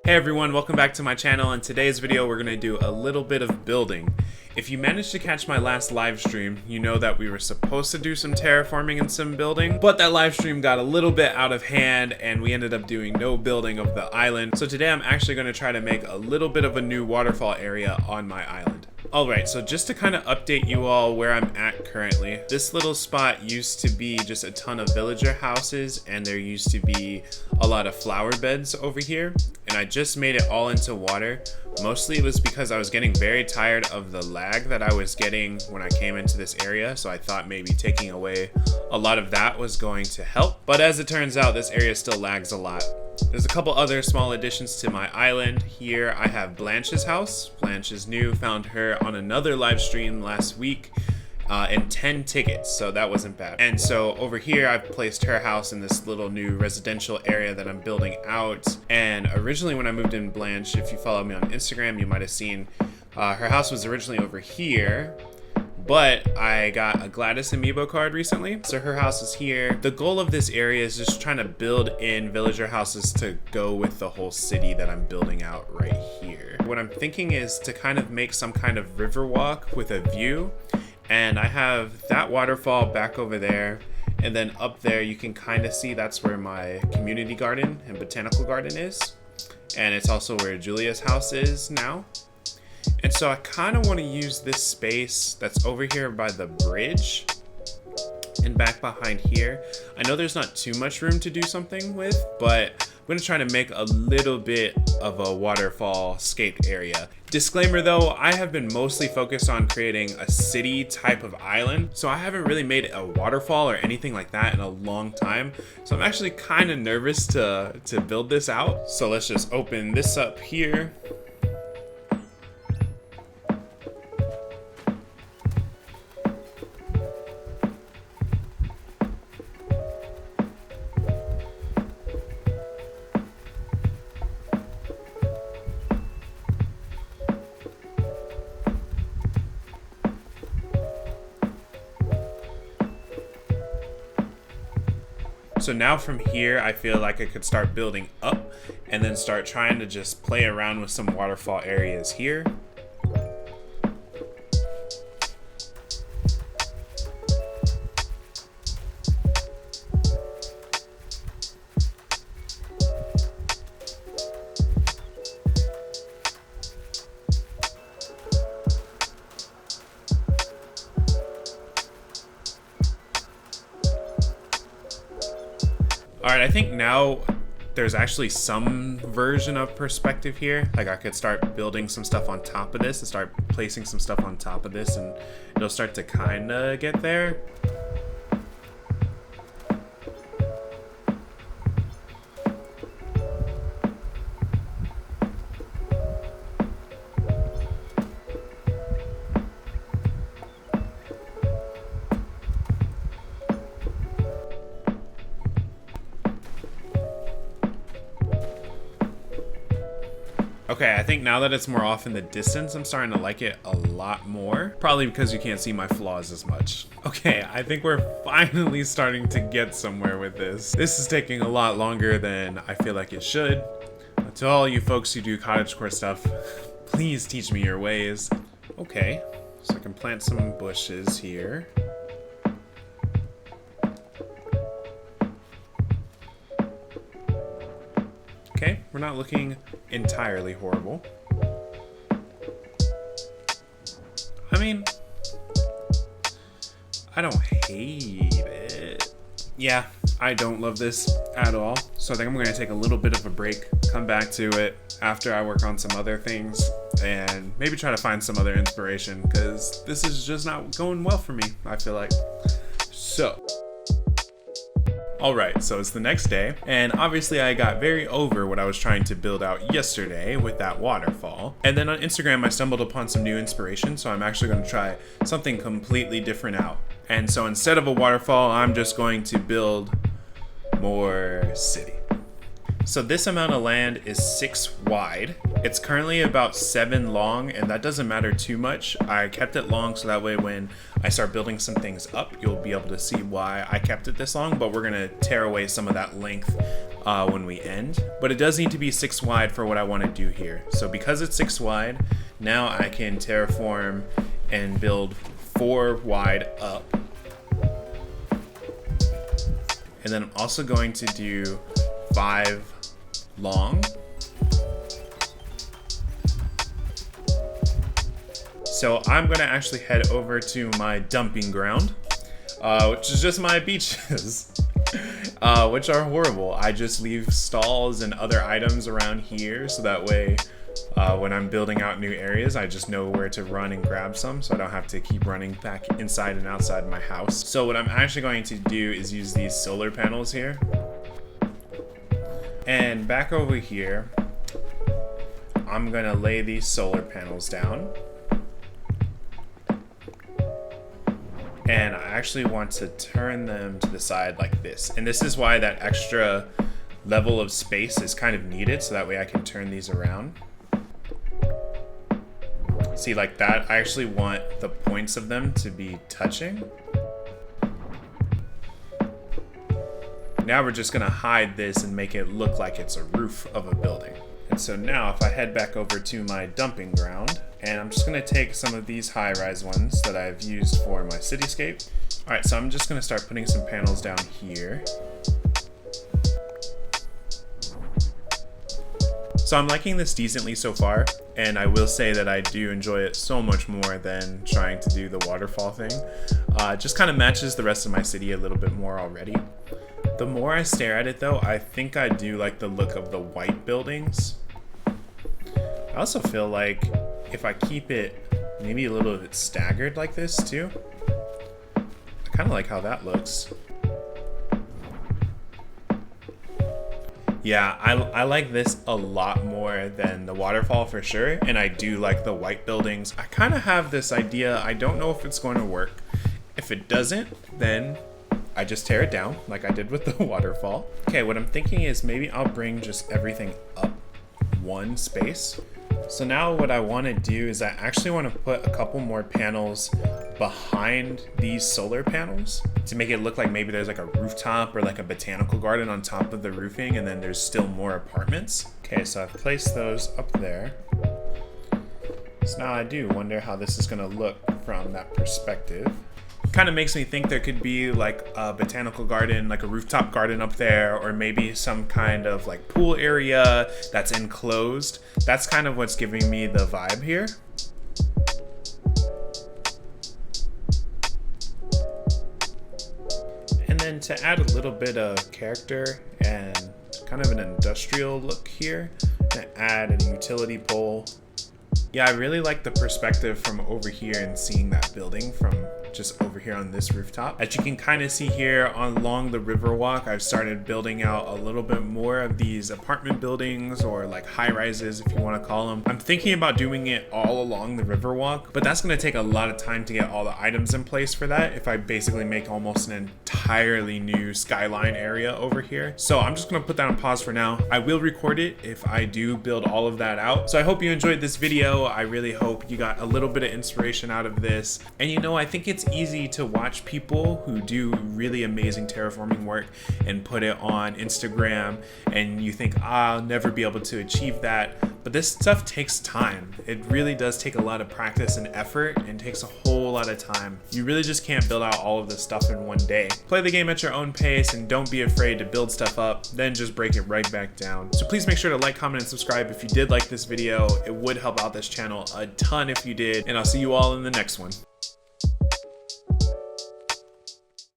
Hey everyone, welcome back to my channel. In today's video we're going to do a little bit of building. If you managed to catch my last live stream, you know that we were supposed to do some terraforming and some building, but that live stream got a little bit out of hand and we ended up doing no building of the island. So today I'm actually going to try to make a little bit of a new waterfall area on my island. Alright, so just to kind of update you all where I'm at currently, this little spot used to be just a ton of villager houses and there used to be a lot of flower beds over here, and I just made it all into water. Mostly it was because I was getting very tired of the lag that I was getting when I came into this area, so I thought maybe taking away a lot of that was going to help. But as it turns out, this area still lags a lot. There's a couple other small additions to my island. Here I have Blanche's house. Blanche is new, found her on another live stream last week and 10 tickets, so that wasn't bad. And so over here I've placed her house in this little new residential area that I'm building out. And originally when I moved in Blanche, if you follow me on Instagram, you might have seen her house was originally over here. But I got a Gladys amiibo card recently, so her house is here. The goal of this area is just trying to build in villager houses to go with the whole city that I'm building out right here. What I'm thinking is to kind of make some kind of river walk with a view, and I have that waterfall back over there, and then up there you can kind of see that's where my community garden and botanical garden is, and it's also where Julia's house is now. And so I kind of want to use this space that's over here by the bridge and back behind here. I know there's not too much room to do something with, but I'm going to try to make a little bit of a waterfall scaped area. Disclaimer though, I have been mostly focused on creating a city type of island, so I haven't really made a waterfall or anything like that in a long time. So I'm actually kind of nervous to build this out. So let's just open this up here. So now from here, I feel like I could start building up and then start trying to just play around with some waterfall areas here. Alright, I think now there's actually some version of perspective here. Like I could start building some stuff on top of this and start placing some stuff on top of this, and it'll start to kind of get there. Okay, I think now that it's more off in the distance, I'm starting to like it a lot more. Probably because you can't see my flaws as much. Okay, I think we're finally starting to get somewhere with this. This is taking a lot longer than I feel like it should. But to all you folks who do cottagecore stuff, please teach me your ways. Okay, so I can plant some bushes here. Okay, we're not looking entirely horrible. I mean, I don't hate it. Yeah, I don't love this at all. So I think I'm going to take a little bit of a break, come back to it after I work on some other things, and maybe try to find some other inspiration, because this is just not going well for me, I feel like. So alright, so it's the next day, and obviously I got very over what I was trying to build out yesterday with that waterfall. And then on Instagram I stumbled upon some new inspiration, so I'm actually going to try something completely different out. And so instead of a waterfall, I'm just going to build more city. So this amount of land is 6 wide, It's currently about 7 long, and that doesn't matter too much. I kept it long so that way when I start building some things up, you'll be able to see why I kept it this long, but we're gonna tear away some of that length when we end. But it does need to be 6 wide for what I wanna do here. So because it's 6 wide, now I can terraform and build 4 wide up. And then I'm also going to do 5 long. So I'm gonna actually head over to my dumping ground, which is just my beaches, which are horrible. I just leave stalls and other items around here so that way when I'm building out new areas, I just know where to run and grab some so I don't have to keep running back inside and outside my house. So what I'm actually going to do is use these solar panels here. And back over here, I'm gonna lay these solar panels down. And I actually want to turn them to the side like this. And this is why that extra level of space is kind of needed, so that way I can turn these around. See, like that, I actually want the points of them to be touching. Now we're just gonna hide this and make it look like it's a roof of a building. And so now if I head back over to my dumping ground, and I'm just gonna take some of these high-rise ones that I've used for my cityscape. All right, so I'm just gonna start putting some panels down here. So I'm liking this decently so far, and I will say that I do enjoy it so much more than trying to do the waterfall thing. It just kind of matches the rest of my city a little bit more already. The more I stare at it though, I think I do like the look of the white buildings. I also feel like if I keep it maybe a little bit staggered like this too, I kind of like how that looks. Yeah, I like this a lot more than the waterfall for sure, and I do like the white buildings. I kind of have this idea, I don't know if it's going to work. If it doesn't, then I just tear it down like I did with the waterfall. Okay, what I'm thinking is maybe I'll bring just everything up one space. So now what I want to do is I actually want to put a couple more panels behind these solar panels to make it look like maybe there's like a rooftop or like a botanical garden on top of the roofing, and then there's still more apartments. Okay, so I've placed those up there. So now I do wonder how this is going to look from that perspective. Kind of makes me think there could be like a botanical garden, like a rooftop garden up there, or maybe some kind of like pool area that's enclosed. That's kind of what's giving me the vibe here. And then to add a little bit of character and kind of an industrial look here, and add a utility pole. Yeah, I really like the perspective from over here and seeing that building from just over here on this rooftop. As you can kind of see here along the Riverwalk, I've started building out a little bit more of these apartment buildings, or like high rises if you want to call them. I'm thinking about doing it all along the Riverwalk, but that's going to take a lot of time to get all the items in place for that if I basically make almost an entirely new skyline area over here. So I'm just going to put that on pause for now. I will record it if I do build all of that out. So I hope you enjoyed this video. I really hope you got a little bit of inspiration out of this. And you know, I think it's easy to watch people who do really amazing terraforming work and put it on Instagram, and you think, I'll never be able to achieve that. But this stuff takes time. It really does take a lot of practice and effort, and takes a whole lot of time. You really just can't build out all of this stuff in one day. Play the game at your own pace, and don't be afraid to build stuff up, then just break it right back down. So please make sure to like, comment, and subscribe if you did like this video. It would help out this channel a ton if you did, and I'll see you all in the next one.